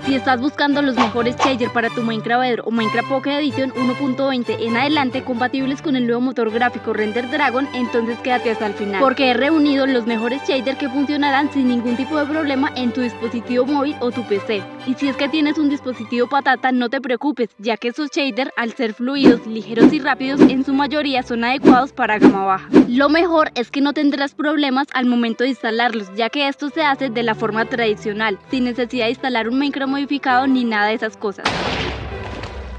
Si estás buscando los mejores shaders para tu Minecraft Bedrock o Minecraft Pocket Edition 1.20 en adelante compatibles con el nuevo motor gráfico Render Dragon, entonces quédate hasta el final, porque he reunido los mejores shaders que funcionarán sin ningún tipo de problema en tu dispositivo móvil o tu PC. Y si es que tienes un dispositivo patata, no te preocupes, ya que esos shaders, al ser fluidos, ligeros y rápidos, en su mayoría son adecuados para gama baja. Lo mejor es que no tendrás problemas al momento de instalarlos, ya que esto se hace de la forma tradicional, sin necesidad de instalar un Minecraft modificado ni nada de esas cosas.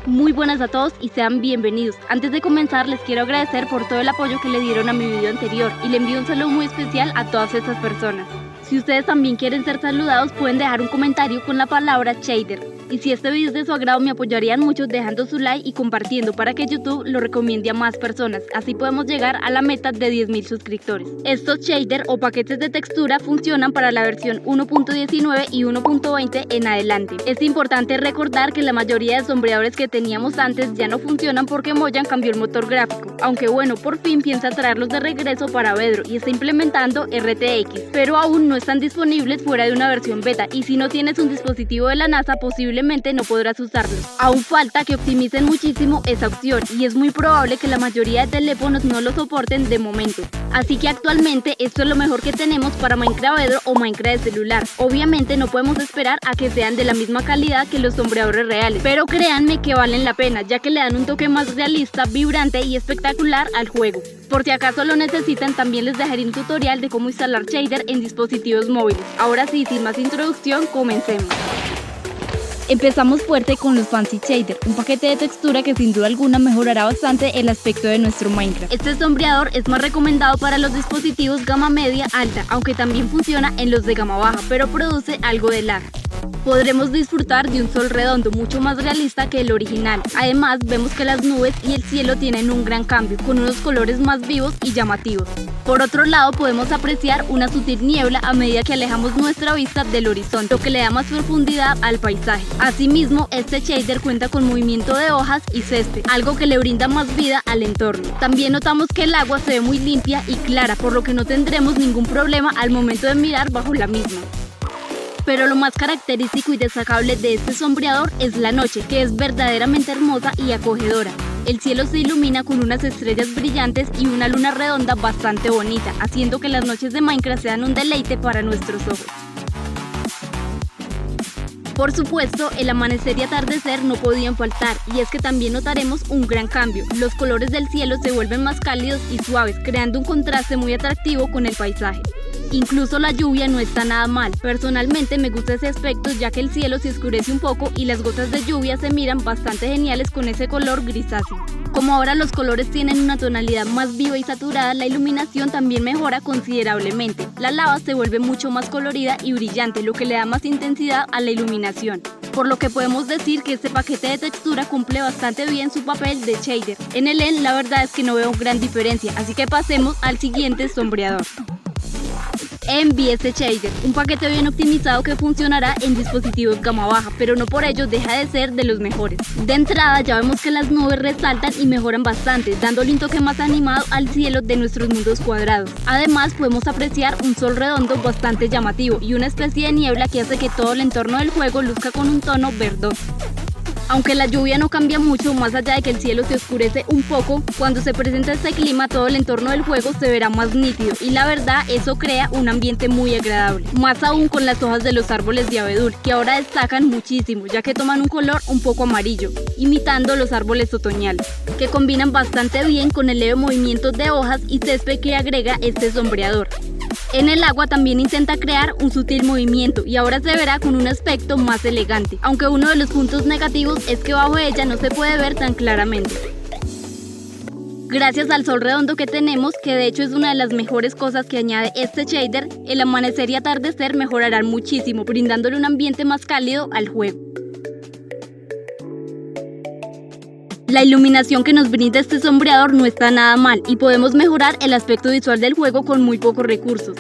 Muy buenas a todos y sean bienvenidos. Antes de comenzar les quiero agradecer por todo el apoyo que le dieron a mi video anterior y le envío un saludo muy especial a todas estas personas. Si ustedes también quieren ser saludados pueden dejar un comentario con la palabra shader. Y si este video es de su agrado me apoyarían mucho dejando su like y compartiendo para que YouTube lo recomiende a más personas. Así podemos llegar a la meta de 10.000 suscriptores. Estos shaders o paquetes de textura funcionan para la versión 1.19 y 1.20 en adelante. Es importante recordar que la mayoría de sombreadores que teníamos antes ya no funcionan porque Mojang cambió el motor gráfico. Aunque bueno, por fin piensa traerlos de regreso para Bedrock y está implementando RTX. Pero aún no están disponibles fuera de una versión beta y si no tienes un dispositivo de la NASA posiblemente no podrás usarlos. Aún falta que optimicen muchísimo esa opción y es muy probable que la mayoría de teléfonos no lo soporten de momento. Así que actualmente esto es lo mejor que tenemos para Minecraft Bedrock o Minecraft de celular. Obviamente no podemos esperar a que sean de la misma calidad que los sombreadores reales, pero créanme que valen la pena ya que le dan un toque más realista, vibrante y espectacular al juego. Por si acaso lo necesitan, también les dejaré un tutorial de cómo instalar shader en dispositivos móviles. Ahora sí, sin más introducción, comencemos. Empezamos fuerte con los Fancy Shader, un paquete de textura que sin duda alguna mejorará bastante el aspecto de nuestro Minecraft. Este sombreador es más recomendado para los dispositivos gama media alta, aunque también funciona en los de gama baja, pero produce algo de lag. Podremos disfrutar de un sol redondo mucho más realista que el original. Además vemos que las nubes y el cielo tienen un gran cambio, con unos colores más vivos y llamativos. Por otro lado podemos apreciar una sutil niebla a medida que alejamos nuestra vista del horizonte, lo que le da más profundidad al paisaje. Asimismo, este shader cuenta con movimiento de hojas y césped, algo que le brinda más vida al entorno. También notamos que el agua se ve muy limpia y clara, por lo que no tendremos ningún problema al momento de mirar bajo la misma. Pero lo más característico y destacable de este sombreador es la noche, que es verdaderamente hermosa y acogedora. El cielo se ilumina con unas estrellas brillantes y una luna redonda bastante bonita, haciendo que las noches de Minecraft sean un deleite para nuestros ojos. Por supuesto, el amanecer y atardecer no podían faltar, y es que también notaremos un gran cambio. Los colores del cielo se vuelven más cálidos y suaves, creando un contraste muy atractivo con el paisaje. Incluso la lluvia no está nada mal. Personalmente me gusta ese aspecto ya que el cielo se oscurece un poco y las gotas de lluvia se miran bastante geniales con ese color grisáceo. Como ahora los colores tienen una tonalidad más viva y saturada, la iluminación también mejora considerablemente. La lava se vuelve mucho más colorida y brillante, lo que le da más intensidad a la iluminación. Por lo que podemos decir que este paquete de textura cumple bastante bien su papel de shader. En el end la verdad es que no veo gran diferencia, así que pasemos al siguiente sombreador. MBS Shader, un paquete bien optimizado que funcionará en dispositivos gama baja, pero no por ello deja de ser de los mejores. De entrada ya vemos que las nubes resaltan y mejoran bastante, dándole un toque más animado al cielo de nuestros mundos cuadrados. Además podemos apreciar un sol redondo bastante llamativo y una especie de niebla que hace que todo el entorno del juego luzca con un tono verdoso. Aunque la lluvia no cambia mucho, más allá de que el cielo se oscurece un poco, cuando se presenta este clima todo el entorno del juego se verá más nítido y la verdad eso crea un ambiente muy agradable. Más aún con las hojas de los árboles de abedul, que ahora destacan muchísimo ya que toman un color un poco amarillo, imitando los árboles otoñales, que combinan bastante bien con el leve movimiento de hojas y césped que agrega este sombreador. En el agua también intenta crear un sutil movimiento y ahora se verá con un aspecto más elegante, aunque uno de los puntos negativos es que bajo ella no se puede ver tan claramente. Gracias al sol redondo que tenemos, que de hecho es una de las mejores cosas que añade este shader, el amanecer y atardecer mejorarán muchísimo, brindándole un ambiente más cálido al juego. La iluminación que nos brinda este sombreador no está nada mal y podemos mejorar el aspecto visual del juego con muy pocos recursos.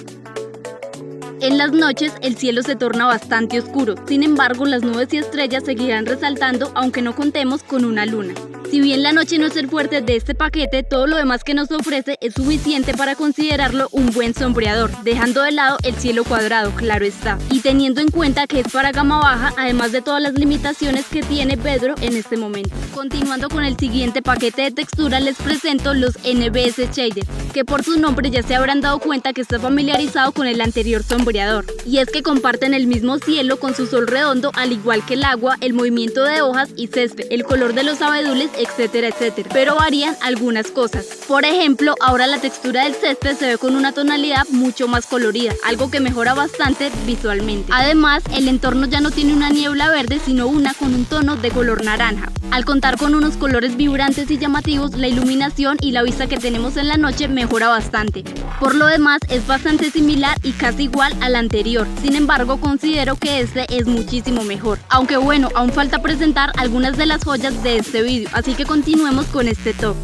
En las noches el cielo se torna bastante oscuro, sin embargo las nubes y estrellas seguirán resaltando aunque no contemos con una luna. Si bien la noche no es el fuerte de este paquete, todo lo demás que nos ofrece es suficiente para considerarlo un buen sombreador, dejando de lado el cielo cuadrado, claro está, y teniendo en cuenta que es para gama baja, además de todas las limitaciones que tiene Bedrock en este momento. Continuando con el siguiente paquete de textura, les presento los NBS Shader, que por su nombre ya se habrán dado cuenta que está familiarizado con el anterior sombreador, y es que comparten el mismo cielo con su sol redondo, al igual que el agua, el movimiento de hojas y césped, el color de los abedules, etcétera, etcétera, pero varían algunas cosas. Por ejemplo, ahora la textura del césped se ve con una tonalidad mucho más colorida, algo que mejora bastante visualmente. Además, el entorno ya no tiene una niebla verde, sino una con un tono de color naranja. Al contar con unos colores vibrantes y llamativos, la iluminación y la vista que tenemos en la noche mejora bastante. Por lo demás, es bastante similar y casi igual al anterior. Sin embargo, considero que este es muchísimo mejor. Aunque bueno, aún falta presentar algunas de las joyas de este vídeo, así que continuemos con este top.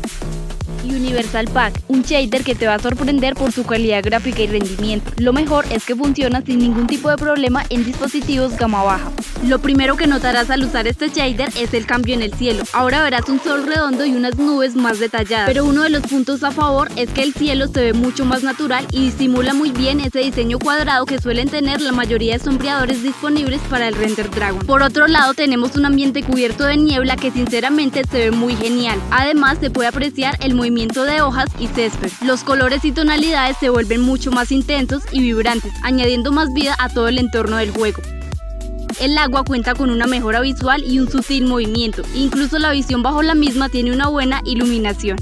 Universal Pack, un shader que te va a sorprender por su calidad gráfica y rendimiento. Lo mejor es que funciona sin ningún tipo de problema en dispositivos gama baja. Lo primero que notarás al usar este shader es el cambio en el cielo. Ahora verás un sol redondo y unas nubes más detalladas, pero uno de los puntos a favor es que el cielo se ve mucho más natural y disimula muy bien ese diseño cuadrado que suelen tener la mayoría de sombreadores disponibles para el Render Dragon. Por otro lado, tenemos un ambiente cubierto de niebla que sinceramente se ve muy genial. Además, se puede apreciar el movimiento de hojas y césped. Los colores y tonalidades se vuelven mucho más intensos y vibrantes, añadiendo más vida a todo el entorno del juego. El agua cuenta con una mejora visual y un sutil movimiento, incluso la visión bajo la misma tiene una buena iluminación.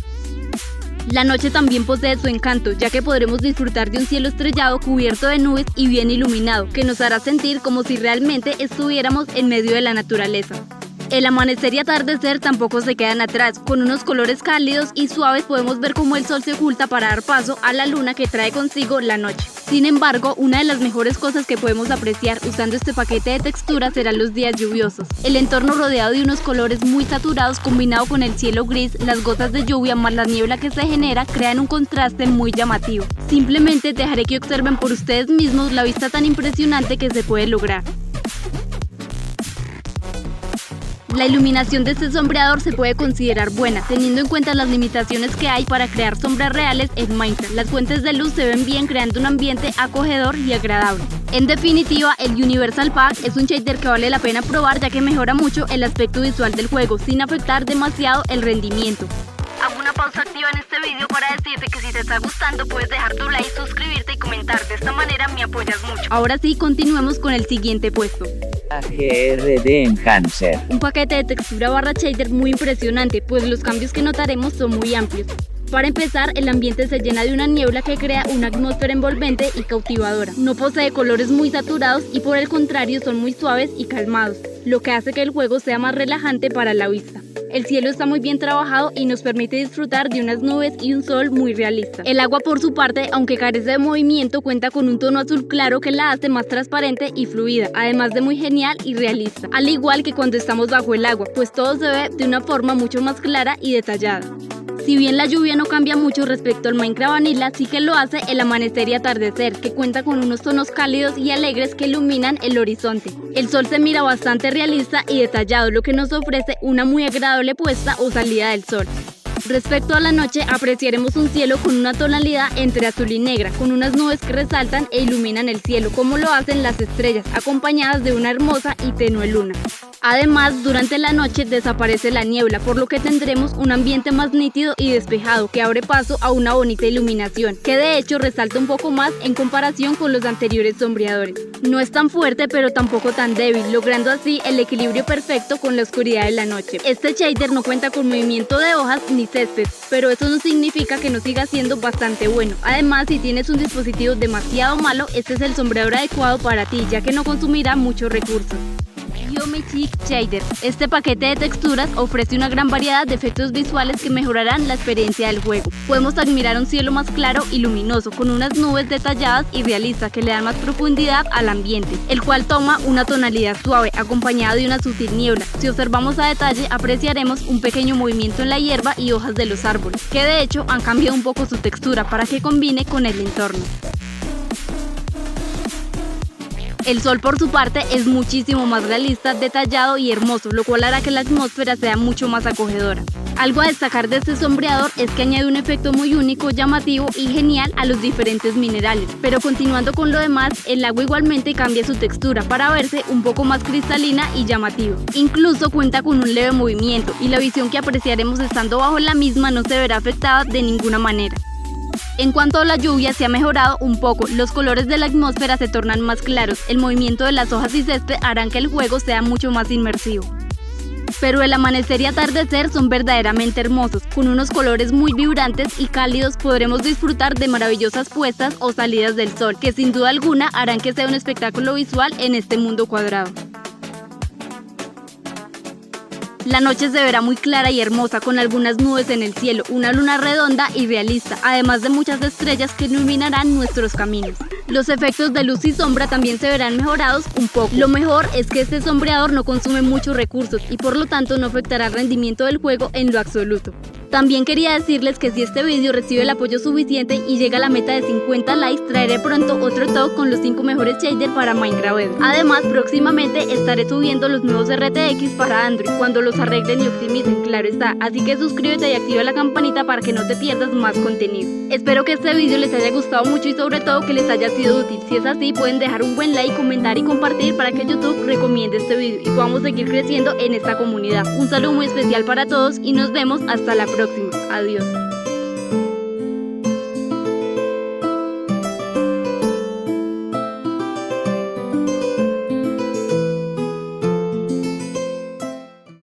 La noche también posee su encanto, ya que podremos disfrutar de un cielo estrellado cubierto de nubes y bien iluminado, que nos hará sentir como si realmente estuviéramos en medio de la naturaleza. El amanecer y atardecer tampoco se quedan atrás, con unos colores cálidos y suaves podemos ver cómo el sol se oculta para dar paso a la luna que trae consigo la noche. Sin embargo, una de las mejores cosas que podemos apreciar usando este paquete de texturas serán los días lluviosos. El entorno rodeado de unos colores muy saturados combinado con el cielo gris, las gotas de lluvia más la niebla que se genera crean un contraste muy llamativo. Simplemente dejaré que observen por ustedes mismos la vista tan impresionante que se puede lograr. La iluminación de este sombreador se puede considerar buena, teniendo en cuenta las limitaciones que hay para crear sombras reales en Minecraft. Las fuentes de luz se ven bien, creando un ambiente acogedor y agradable. En definitiva, el Universal Pack es un shader que vale la pena probar, ya que mejora mucho el aspecto visual del juego, sin afectar demasiado el rendimiento. Hago una pausa activa en este video para decirte que si te está gustando puedes dejar tu like, suscribirte y comentar. De esta manera me apoyas mucho. Ahora sí, continuemos con el siguiente puesto. AGRD Enhancer. Un paquete de textura barra shader muy impresionante, pues los cambios que notaremos son muy amplios. Para empezar, el ambiente se llena de una niebla que crea una atmósfera envolvente y cautivadora. No posee colores muy saturados y por el contrario son muy suaves y calmados, lo que hace que el juego sea más relajante para la vista. El cielo está muy bien trabajado y nos permite disfrutar de unas nubes y un sol muy realista. El agua por su parte, aunque carece de movimiento, cuenta con un tono azul claro que la hace más transparente y fluida, además de muy genial y realista. Al igual que cuando estamos bajo el agua, pues todo se ve de una forma mucho más clara y detallada. Si bien la lluvia no cambia mucho respecto al Minecraft Vanilla, sí que lo hace el amanecer y atardecer, que cuenta con unos tonos cálidos y alegres que iluminan el horizonte. El sol se mira bastante realista y detallado, lo que nos ofrece una muy agradable puesta o salida del sol. Respecto a la noche, apreciaremos un cielo con una tonalidad entre azul y negra, con unas nubes que resaltan e iluminan el cielo, como lo hacen las estrellas, acompañadas de una hermosa y tenue luna. Además, durante la noche desaparece la niebla, por lo que tendremos un ambiente más nítido y despejado que abre paso a una bonita iluminación, que de hecho resalta un poco más en comparación con los anteriores sombreadores. No es tan fuerte pero tampoco tan débil, logrando así el equilibrio perfecto con la oscuridad de la noche. Este shader no cuenta con movimiento de hojas ni césped, pero eso no significa que no siga siendo bastante bueno. Además, si tienes un dispositivo demasiado malo, este es el sombreador adecuado para ti, ya que no consumirá muchos recursos. Geometric Shader. Este paquete de texturas ofrece una gran variedad de efectos visuales que mejorarán la experiencia del juego. Podemos admirar un cielo más claro y luminoso, con unas nubes detalladas y realistas que le dan más profundidad al ambiente, el cual toma una tonalidad suave, acompañado de una sutil niebla. Si observamos a detalle, apreciaremos un pequeño movimiento en la hierba y hojas de los árboles, que de hecho han cambiado un poco su textura para que combine con el entorno. El sol por su parte es muchísimo más realista, detallado y hermoso, lo cual hará que la atmósfera sea mucho más acogedora. Algo a destacar de este sombreador es que añade un efecto muy único, llamativo y genial a los diferentes minerales. Pero continuando con lo demás, el agua igualmente cambia su textura para verse un poco más cristalina y llamativa. Incluso cuenta con un leve movimiento y la visión que apreciaremos estando bajo la misma no se verá afectada de ninguna manera. En cuanto a la lluvia, se ha mejorado un poco, los colores de la atmósfera se tornan más claros, el movimiento de las hojas y césped harán que el juego sea mucho más inmersivo. Pero el amanecer y atardecer son verdaderamente hermosos, con unos colores muy vibrantes y cálidos podremos disfrutar de maravillosas puestas o salidas del sol, que sin duda alguna harán que sea un espectáculo visual en este mundo cuadrado. La noche se verá muy clara y hermosa con algunas nubes en el cielo, una luna redonda y realista, además de muchas estrellas que iluminarán nuestros caminos. Los efectos de luz y sombra también se verán mejorados un poco. Lo mejor es que este sombreador no consume muchos recursos y por lo tanto no afectará el rendimiento del juego en lo absoluto. También quería decirles que si este vídeo recibe el apoyo suficiente y llega a la meta de 50 likes, traeré pronto otro talk con los 5 mejores shaders para Minecraft. Además, próximamente estaré subiendo los nuevos RTX para Android, cuando los arreglen y optimicen, claro está. Así que suscríbete y activa la campanita para que no te pierdas más contenido. Espero que este vídeo les haya gustado mucho y sobre todo que les haya sido útil. Si es así, pueden dejar un buen like, comentar y compartir para que YouTube recomiende este vídeo y podamos seguir creciendo en esta comunidad. Un saludo muy especial para todos y nos vemos hasta la próxima. Adiós.